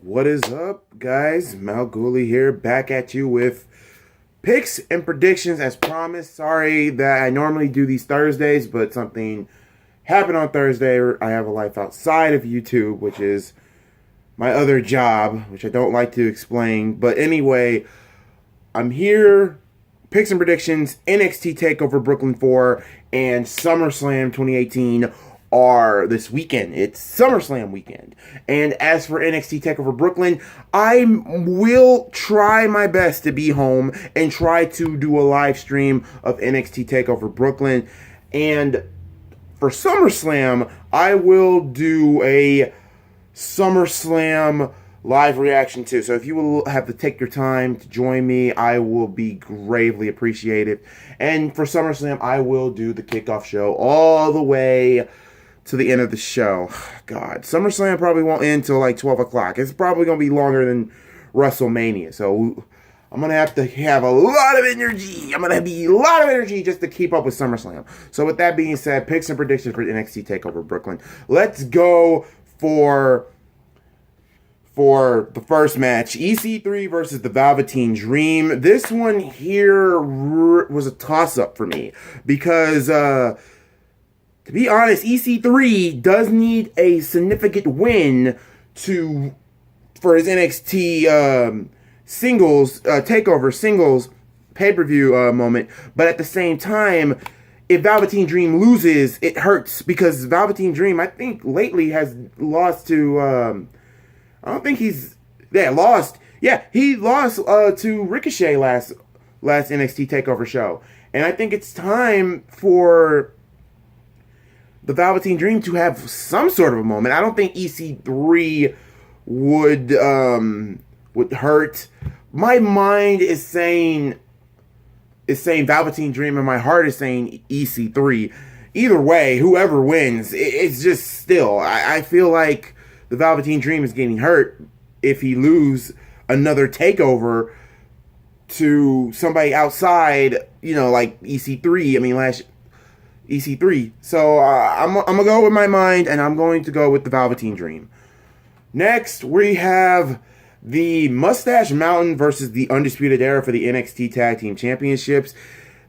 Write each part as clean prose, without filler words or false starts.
What is up, guys? Mal Gooley here, back at you with picks and predictions as promised. Sorry that I normally do these Thursdays, but something happened on Thursday. I have a life outside of YouTube, which is my other job, which I don't like to explain. But anyway, I'm here. Picks and predictions, NXT Takeover Brooklyn 4 and SummerSlam 2018 are this weekend. It's SummerSlam weekend. And as for NXT Takeover Brooklyn, I will try my best to be home and try to do a live stream of NXT Takeover Brooklyn. And for SummerSlam, I will do a SummerSlam live reaction too. So if you will have to take your time to join me, I will be gravely appreciated. And for SummerSlam, I will do the kickoff show all the way to the end of the show. God, SummerSlam probably won't end till like 12 o'clock. It's probably going to be longer than WrestleMania. So I'm going to have a lot of energy. I'm going to be a lot of energy just to keep up with SummerSlam. So with that being said, picks and predictions for NXT TakeOver Brooklyn. Let's go for the first match, EC3 versus the Velveteen Dream. This one here was a toss-up for me because, to be honest, EC3 does need a significant win for his NXT singles takeover singles pay-per-view moment. But at the same time, if Velveteen Dream loses, it hurts because Velveteen Dream, I think, lately has lost to. I don't think lost. Yeah, he lost to Ricochet last NXT Takeover show, and I think it's time for the Velveteen Dream to have some sort of a moment. I don't think EC3 would hurt. My mind is saying Velveteen Dream, and my heart is saying EC3. Either way, whoever wins, it's just still. I feel like the Velveteen Dream is getting hurt if he lose another takeover to somebody outside, like EC3. I mean, last EC3. So I'm going to go with my mind, and I'm going to go with the Velveteen Dream. Next, we have the Mustache Mountain versus the Undisputed Era for the NXT Tag Team Championships.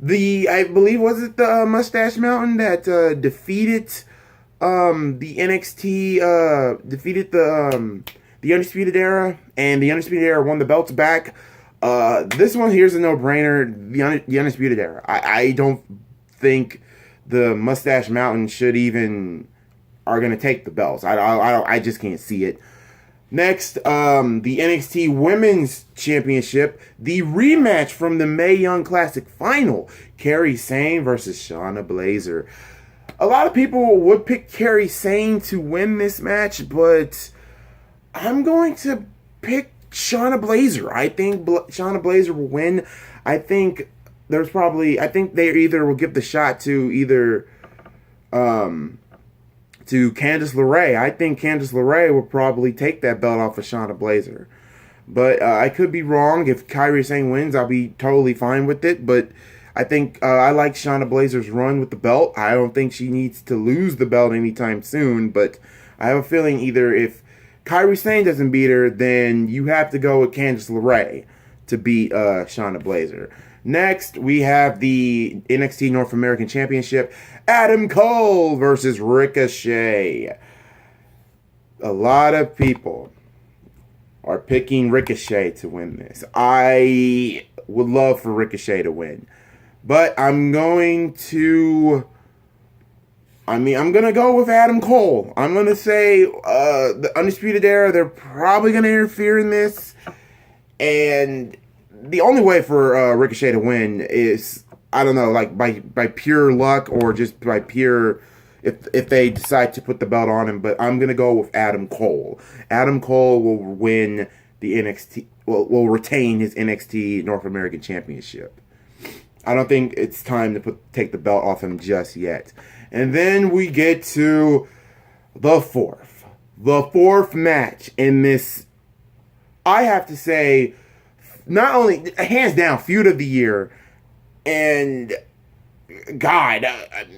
I believe, was it the Mustache Mountain that defeated the NXT defeated the Undisputed Era, and the Undisputed Era won the belts back. This one here's a no-brainer. The Undisputed Era. I don't think the Mustache Mountain are going to take the belts. I just can't see it. Next, the NXT Women's Championship, the rematch from the Mae Young Classic Final, Kairi Sane versus Shayna Baszler. A lot of people would pick Kairi Sane to win this match, but I'm going to pick Shayna Baszler. I think Shayna Baszler will win. I think they either will give the shot to Candice LeRae. I think Candice LeRae will probably take that belt off of Shayna Baszler. But I could be wrong. If Kairi Sane wins, I'll be totally fine with it. But I think I like Shayna Baszler's run with the belt. I don't think she needs to lose the belt anytime soon, but I have a feeling either if Kairi Sane doesn't beat her, then you have to go with Candice LeRae to beat Shayna Baszler. Next, we have the NXT North American Championship, Adam Cole versus Ricochet. A lot of people are picking Ricochet to win this. I would love for Ricochet to win. But I'm going to go with Adam Cole. I'm going to say the Undisputed Era, they're probably going to interfere in this. And the only way for Ricochet to win is, I don't know, like by pure luck or just by pure, if they decide to put the belt on him. But I'm going to go with Adam Cole. Adam Cole will win the NXT, will retain his NXT North American Championship. I don't think it's time to take the belt off him just yet. And then we get to the fourth match in this. I have to say, not only hands down feud of the year, and God,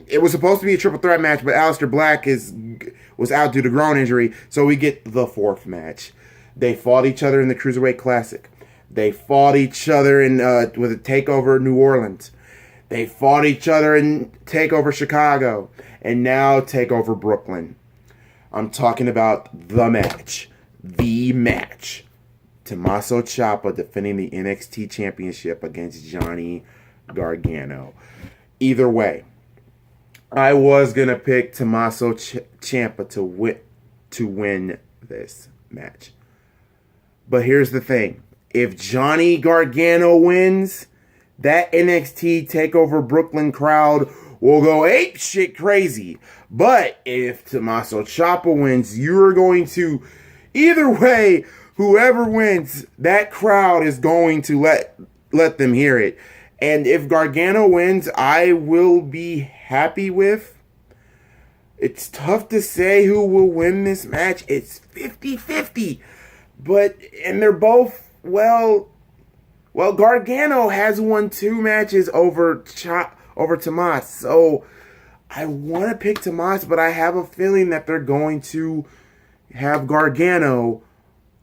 it was supposed to be a triple threat match, but Aleister Black was out due to groin injury, so we get the fourth match. They fought each other in the Cruiserweight Classic. They fought each other in with a Takeover New Orleans. They fought each other in Takeover Chicago. And now Takeover Brooklyn. I'm talking about the match. The match. Tommaso Ciampa defending the NXT Championship against Johnny Gargano. Either way, I was going to pick Tommaso Ciampa to win this match. But here's the thing. If Johnny Gargano wins, that NXT TakeOver Brooklyn crowd will go ape shit crazy. But if Tommaso Ciampa wins, you're going to... Either way, whoever wins, that crowd is going to let them hear it. And if Gargano wins, I will be happy with. It's tough to say who will win this match. It's 50-50. And they're both, well, Gargano has won 2 matches over Tomas. So I want to pick Tomas, but I have a feeling that they're going to have Gargano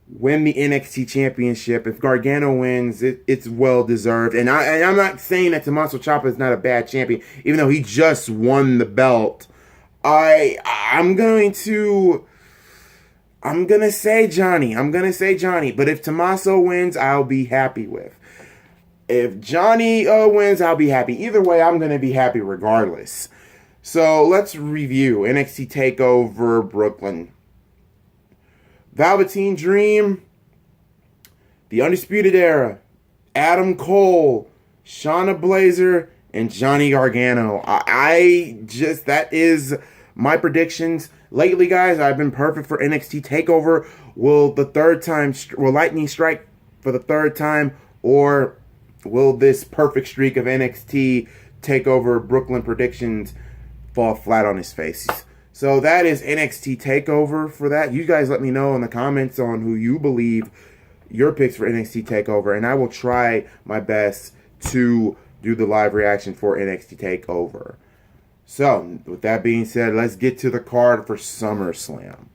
win the NXT Championship. If Gargano wins, it's well deserved. And I'm not saying that Tommaso Ciampa is not a bad champion, even though he just won the belt. I'm gonna say Johnny. But if Tommaso wins, I'll be happy with. If Johnny wins, I'll be happy. Either way, I'm gonna be happy regardless. So let's review NXT TakeOver Brooklyn. Velveteen Dream, The Undisputed Era, Adam Cole, Shayna Baszler, and Johnny Gargano. That is my predictions. Lately, guys, I've been perfect for NXT TakeOver. Will lightning strike for the third time, or will this perfect streak of NXT TakeOver Brooklyn predictions fall flat on his face? So that is NXT TakeOver for that. You guys let me know in the comments on who you believe your picks for NXT TakeOver, and I will try my best to do the live reaction for NXT TakeOver. So, with that being said, let's get to the card for SummerSlam.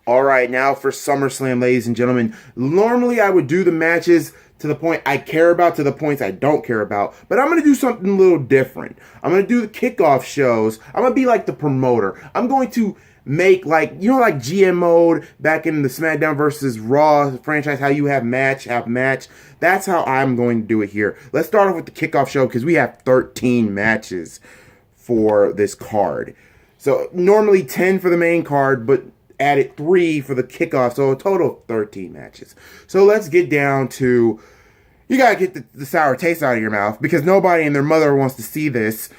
Alright, now for SummerSlam, ladies and gentlemen. Normally I would do the matches to the point I care about, to the points I don't care about. But I'm going to do something a little different. I'm going to do the kickoff shows. I'm going to be like the promoter. I'm going to make like GM mode back in the SmackDown versus Raw franchise, how you have match. That's how I'm going to do it here. Let's start off with the kickoff show because we have 13 matches for this card. So normally 10 for the main card, but added 3 for the kickoff, so a total of 13 matches. So let's get down to, you gotta get the sour taste out of your mouth, because nobody and their mother wants to see this.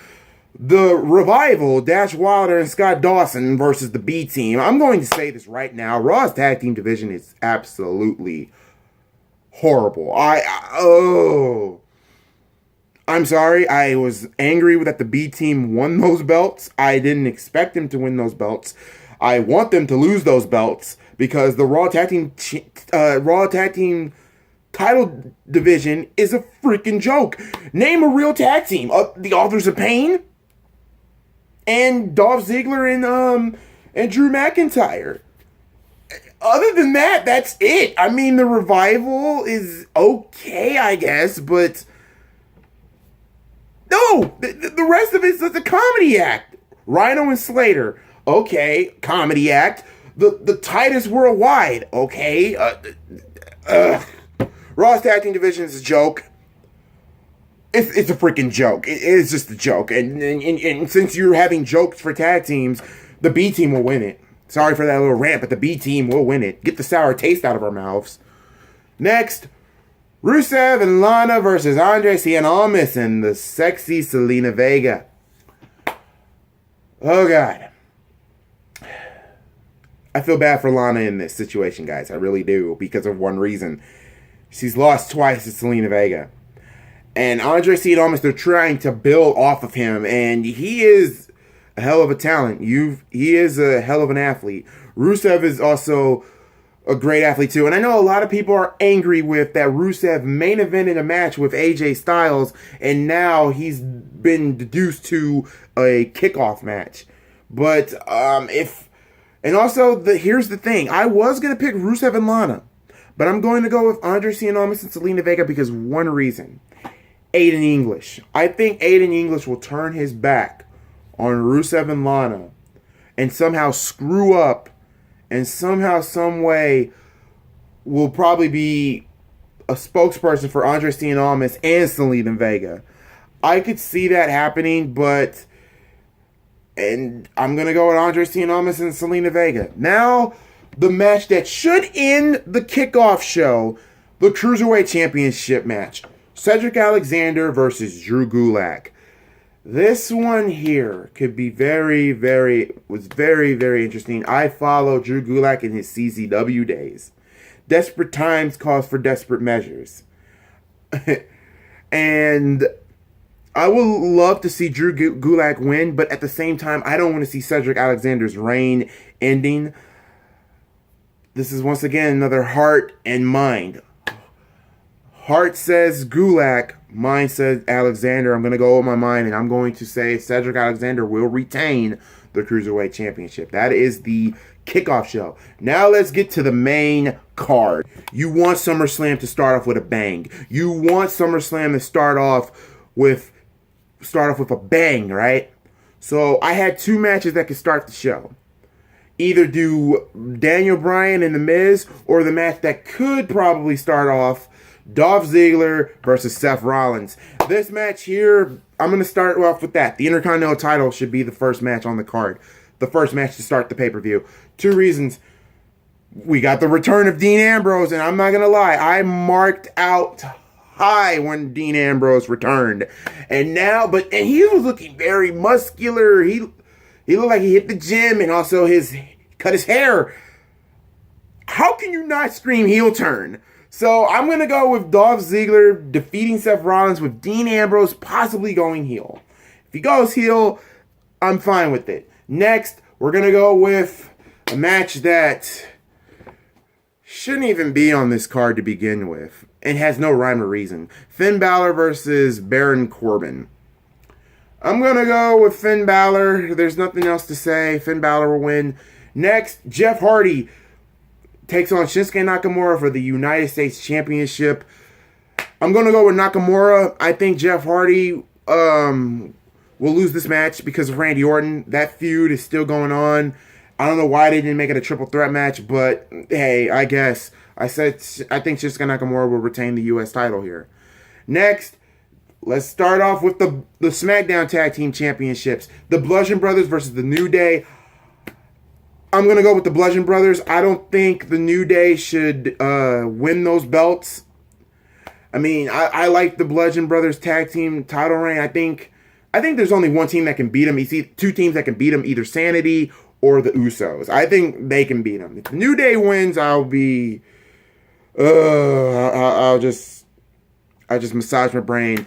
The Revival, Dash Wilder and Scott Dawson versus the B Team. I'm going to say this right now, Raw's tag team division is absolutely horrible. I'm sorry, I was angry that the B Team won those belts. I didn't expect them to win those belts. I want them to lose those belts because the Raw Tag Team title division is a freaking joke. Name a real tag team. The Authors of Pain and Dolph Ziggler and Drew McIntyre. Other than that, that's it. I mean, the Revival is okay, I guess, but no, the rest of it's a comedy act. Rhino and Slater. Okay, comedy act. The Titus Worldwide. Okay. Raw's tag team division is a joke. It's a freaking joke. It's just a joke. And since you're having jokes for tag teams, the B Team will win it. Sorry for that little rant, but the B Team will win it. Get the sour taste out of our mouths. Next, Rusev and Lana versus Andre Cien Almas and the sexy Zelina Vega. Oh, God. I feel bad for Lana in this situation, guys. I really do, because of one reason. She's lost twice to Zelina Vega. And Andre Cien Almas, they're trying to build off of him, and he is a hell of a talent. He is a hell of an athlete. Rusev is also a great athlete, too. And I know a lot of people are angry with that Rusev main evented a match with AJ Styles, and now he's been deduced to a kickoff match. But, here's the thing. I was going to pick Rusev and Lana. But I'm going to go with Andre Cien and Zelina Vega because one reason. Aiden English. I think Aiden English will turn his back on Rusev and Lana and somehow screw up and somehow, some way will probably be a spokesperson for Andre Cien and Zelina Vega. I could see that happening, and I'm going to go with Andre Cien and Zelina Vega. Now, the match that should end the kickoff show, the Cruiserweight Championship match. Cedric Alexander versus Drew Gulak. This one here could be very, very interesting. I follow Drew Gulak in his CZW days. Desperate times calls for desperate measures. And I would love to see Drew Gulak win, but at the same time, I don't want to see Cedric Alexander's reign ending. This is once again another heart and mind. Heart says Gulak, mind says Alexander. I'm going to go with my mind, and I'm going to say Cedric Alexander will retain the Cruiserweight Championship. That is the kickoff show. Now let's get to the main card. You want SummerSlam to start off with a bang. You want SummerSlam to start off with a bang, right? So I had two matches that could start the show. Either do Daniel Bryan and The Miz, or the match that could probably start off Dolph Ziggler versus Seth Rollins. This match here, I'm going to start off with that. The Intercontinental title should be the first match on the card. The first match to start the pay-per-view. Two reasons. We got the return of Dean Ambrose, and I'm not going to lie, I marked out high when Dean Ambrose returned. And he was looking very muscular. He looked like he hit the gym, and also cut his hair. How can you not scream heel turn? So I'm going to go with Dolph Ziggler defeating Seth Rollins with Dean Ambrose possibly going heel. If he goes heel, I'm fine with it. Next, we're going to go with a match that shouldn't even be on this card to begin with and has no rhyme or reason. Finn Balor versus Baron Corbin. I'm going to go with Finn Balor. There's nothing else to say. Finn Balor will win. Next, Jeff Hardy takes on Shinsuke Nakamura for the United States Championship. I'm going to go with Nakamura. I think Jeff Hardy will lose this match because of Randy Orton. That feud is still going on. I don't know why they didn't make it a triple threat match, but hey, I guess. I think Shinsuke Nakamura will retain the U.S. title here. Next, let's start off with the SmackDown Tag Team Championships. The Bludgeon Brothers versus the New Day. I'm going to go with the Bludgeon Brothers. I don't think the New Day should win those belts. I mean, I like the Bludgeon Brothers tag team title reign. I think there's only one team that can beat them. You see, two teams that can beat them, either Sanity or the Usos. I think they can beat them. If the New Day wins, I'll just massage my brain.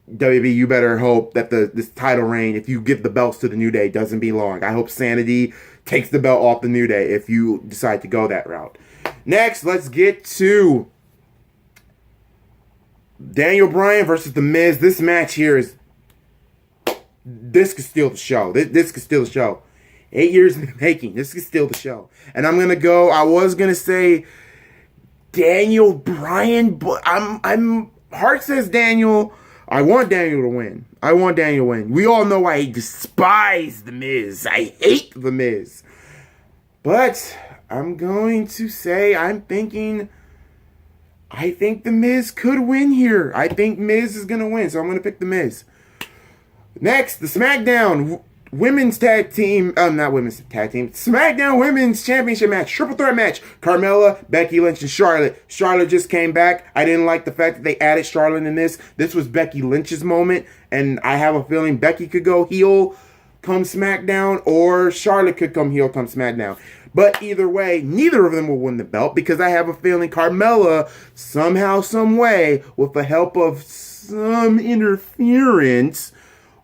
WB, you better hope that this title reign, if you give the belts to the New Day, doesn't be long. I hope Sanity takes the belt off the New Day if you decide to go that route. Next, let's get to Daniel Bryan versus The Miz. This match here this could steal the show. This could steal the show. 8 years in the making. This could steal the show. And I'm gonna go. I was gonna say Daniel Bryan, but heart says Daniel. I want Daniel to win. We all know I despise The Miz. I hate The Miz. But I'm going to say I think The Miz could win here. I think Miz is going to win, so I'm going to pick The Miz. Next, the SmackDown Women's Tag Team, not Women's Tag Team, SmackDown Women's Championship match, triple threat match, Carmella, Becky Lynch, and Charlotte. Charlotte just came back. I didn't like the fact that they added Charlotte in this. This was Becky Lynch's moment, and I have a feeling Becky could go heel come SmackDown, or Charlotte could come heel come SmackDown. But either way, neither of them will win the belt, because I have a feeling Carmella, somehow, some way, with the help of some interference,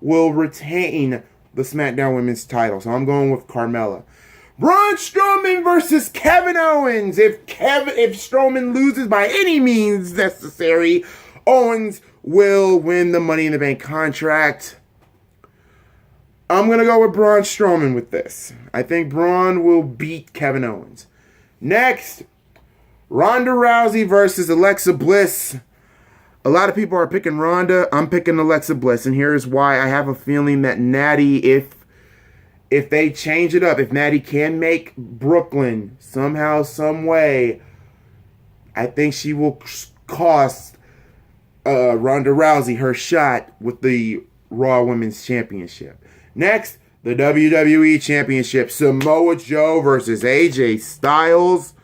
will retain the SmackDown Women's title. So I'm going with Carmella. Braun Strowman versus Kevin Owens. If Strowman loses by any means necessary, Owens will win the Money in the Bank contract. I'm going to go with Braun Strowman with this. I think Braun will beat Kevin Owens. Next, Ronda Rousey versus Alexa Bliss. A lot of people are picking Ronda. I'm picking Alexa Bliss, and here's why. I have a feeling that Natty, if they change it up, if Natty can make Brooklyn somehow, some way, I think she will cost Ronda Rousey her shot with the Raw Women's Championship. Next, the WWE Championship. Samoa Joe versus AJ Styles.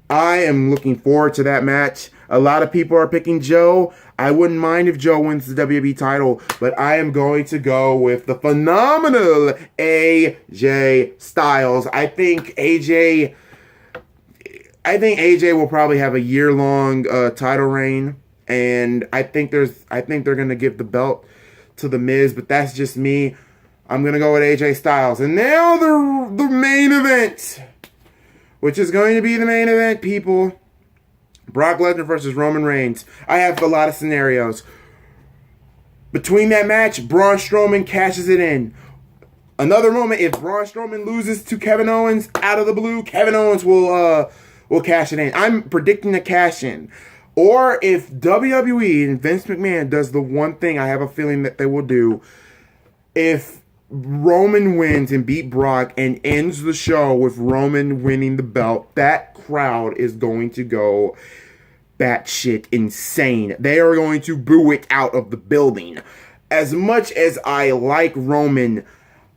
I am looking forward to that match. A lot of people are picking Joe. I wouldn't mind if Joe wins the WWE title, but I am going to go with the phenomenal AJ Styles. I think AJ will probably have a year-long title reign, and I think they're going to give the belt to The Miz, but that's just me. I'm going to go with AJ Styles. And now the main event, which is going to be the main event, people. Brock Lesnar versus Roman Reigns. I have a lot of scenarios. Between that match, Braun Strowman cashes it in. Another moment, if Braun Strowman loses to Kevin Owens out of the blue, Kevin Owens will cash it in. I'm predicting a cash in. Or if WWE and Vince McMahon does the one thing I have a feeling that they will do, if Roman wins and beat Brock and ends the show with Roman winning the belt, that crowd is going to go batshit insane. They are going to boo it out of the building. As much as I like Roman,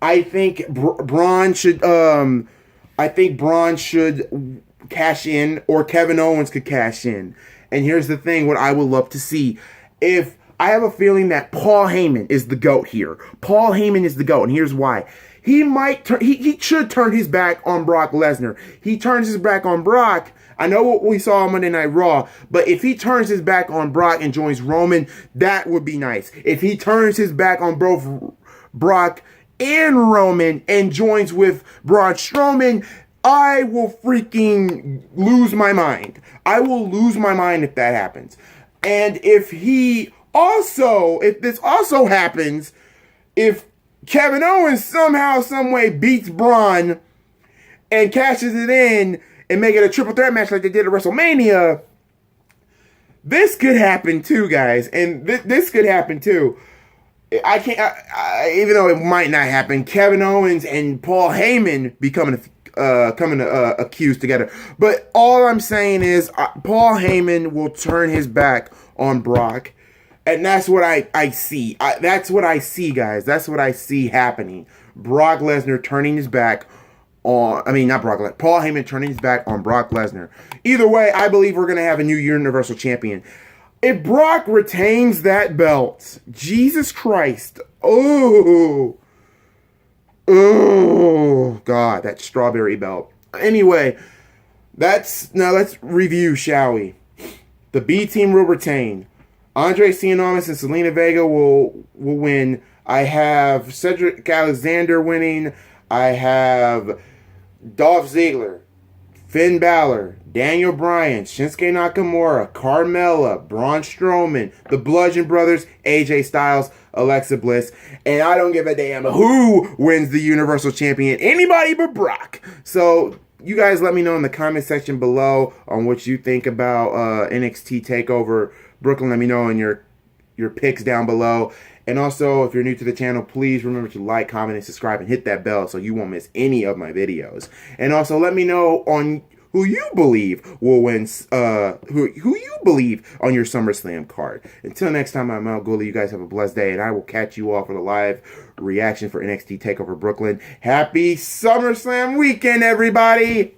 I think Braun should cash in, or Kevin Owens could cash in. And here's the thing, what I would love to see, if I have a feeling that Paul Heyman is the GOAT here. Paul Heyman is the GOAT, and here's why. He should turn his back on Brock Lesnar. He turns his back on Brock. I know what we saw on Monday Night Raw, but if he turns his back on Brock and joins Roman, that would be nice. If he turns his back on both Brock and Roman and joins with Braun Strowman, I will freaking lose my mind. I will lose my mind if that happens. And if this also happens, if Kevin Owens somehow, some way beats Braun and cashes it in and make it a triple threat match like they did at WrestleMania, this could happen too, guys. And this could happen too. Even though it might not happen, Kevin Owens and Paul Heyman becoming accused together. But all I'm saying is Paul Heyman will turn his back on Brock. And that's what I see. That's what I see, guys. That's what I see happening. Brock Lesnar turning his back on... not Brock Lesnar. Paul Heyman turning his back on Brock Lesnar. Either way, I believe we're going to have a new Universal Champion. If Brock retains that belt, Jesus Christ. Oh, God, that strawberry belt. Anyway, now let's review, shall we? The B team will retain. Andre Cien and Selena Vega will win. I have Cedric Alexander winning. I have Dolph Ziggler, Finn Balor, Daniel Bryan, Shinsuke Nakamura, Carmella, Braun Strowman, the Bludgeon Brothers, AJ Styles, Alexa Bliss, and I don't give a damn who wins the Universal Champion. Anybody but Brock. So you guys let me know in the comment section below on what you think about NXT TakeOver Brooklyn. Let me know in your picks down below. And also, if you're new to the channel, please remember to like, comment, and subscribe, and hit that bell so you won't miss any of my videos. And also, let me know on who you believe will win, who you believe on your SummerSlam card. Until next time, I'm Al Gully. You guys have a blessed day, and I will catch you all for the live reaction for NXT TakeOver Brooklyn. Happy SummerSlam weekend, everybody!